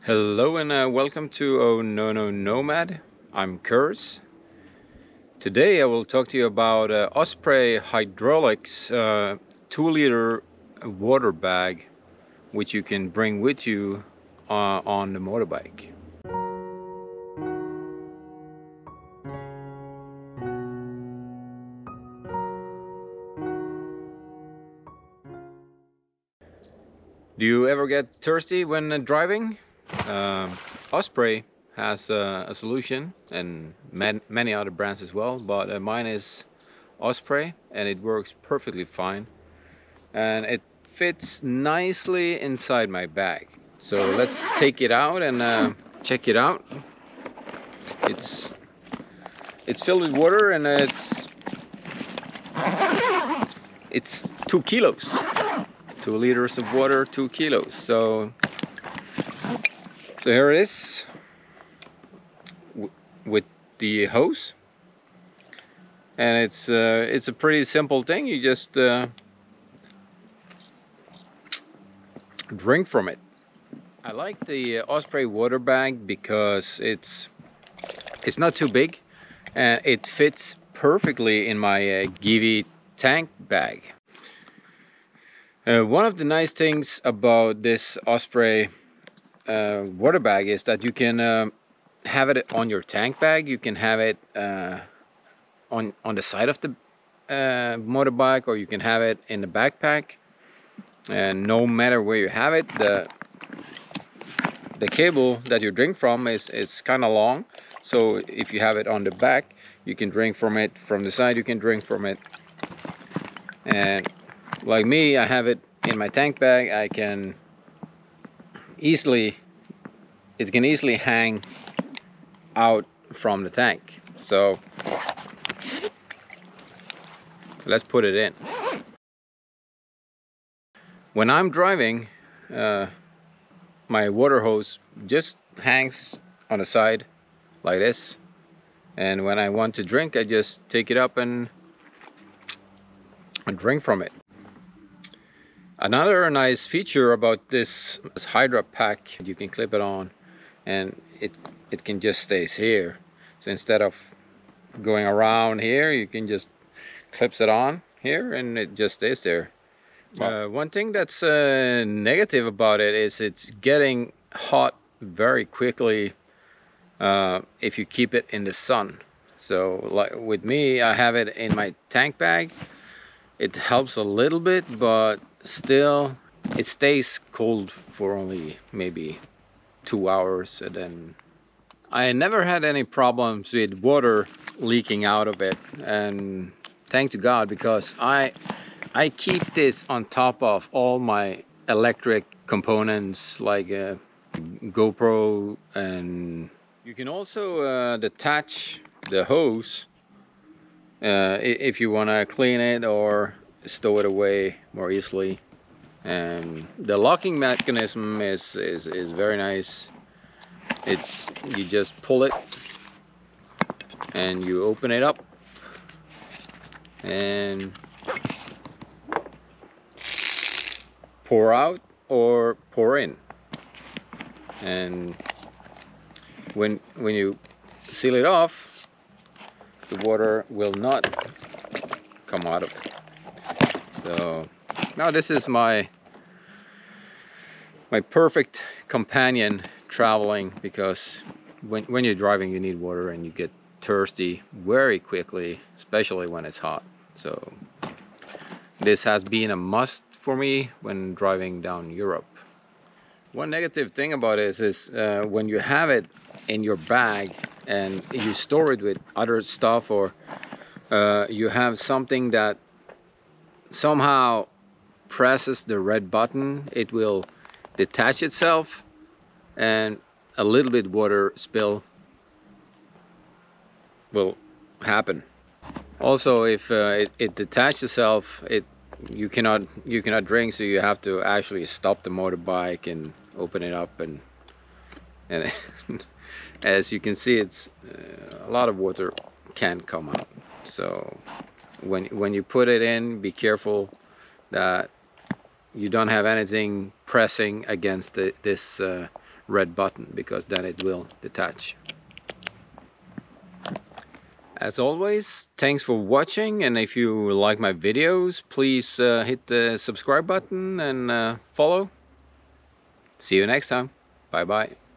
Hello and welcome to Oh No No Nomad. I'm Kurs. Today I will talk to you about Osprey Hydraulics 2-liter water bag, which you can bring with you on the motorbike. Do you ever get thirsty when driving? Um, Osprey has a solution, and many other brands as well, but mine is Osprey and it works perfectly fine. And it fits nicely inside my bag. So let's take it out and check it out. It's filled with water and it's 2 kilos. 2 liters of water, 2 kilos. So here it is with the hose, and it's a pretty simple thing. You just drink from it. I like the Osprey water bag because it's not too big and it fits perfectly in my Givi tank bag. One of the nice things about this Osprey water bag is that you can have it on your tank bag. You can have it on the side of the motorbike, or you can have it in the backpack. And no matter where you have it, the cable that you drink from is kind of long. So if you have it on the back, you can drink from it. From the side, you can drink from it. And like me, I have it in my tank bag. It can easily hang out from the tank. So let's put it in. When I'm driving, my water hose just hangs on the side like this, and when I want to drink, I just take it up and drink from it. Another nice feature about this Hydra pack, you can clip it on and it can just stays here. So instead of going around here, you can just clips it on here and it just stays there. One thing that's negative about it is it's getting hot very quickly if you keep it in the sun. So like with me, I have it in my tank bag. It helps a little bit, but still it stays cold for only maybe 2 hours, and then I never had any problems with water leaking out of it, and thank to God, because I keep this on top of all my electric components like GoPro, and you can also detach the hose if you want to clean it or stow it away more easily. And the locking mechanism is very nice. You just pull it and you open it up and pour out or pour in, and when you seal it off, the water will not come out of it. So now this is my perfect companion traveling, because when you're driving you need water and you get thirsty very quickly, especially when it's hot. So this has been a must for me when driving down Europe. One negative thing about it is when you have it in your bag and you store it with other stuff, or you have something that somehow presses the red button, it will detach itself and a little bit water spill will happen. Also, if it detaches itself, you cannot drink, so you have to actually stop the motorbike and open it up, and as you can see, it's a lot of water can come out. So when you put it in, be careful that you don't have anything pressing against this red button, because then it will detach. As always, thanks for watching, and if you like my videos, please hit the subscribe button and follow. See you next time. Bye bye.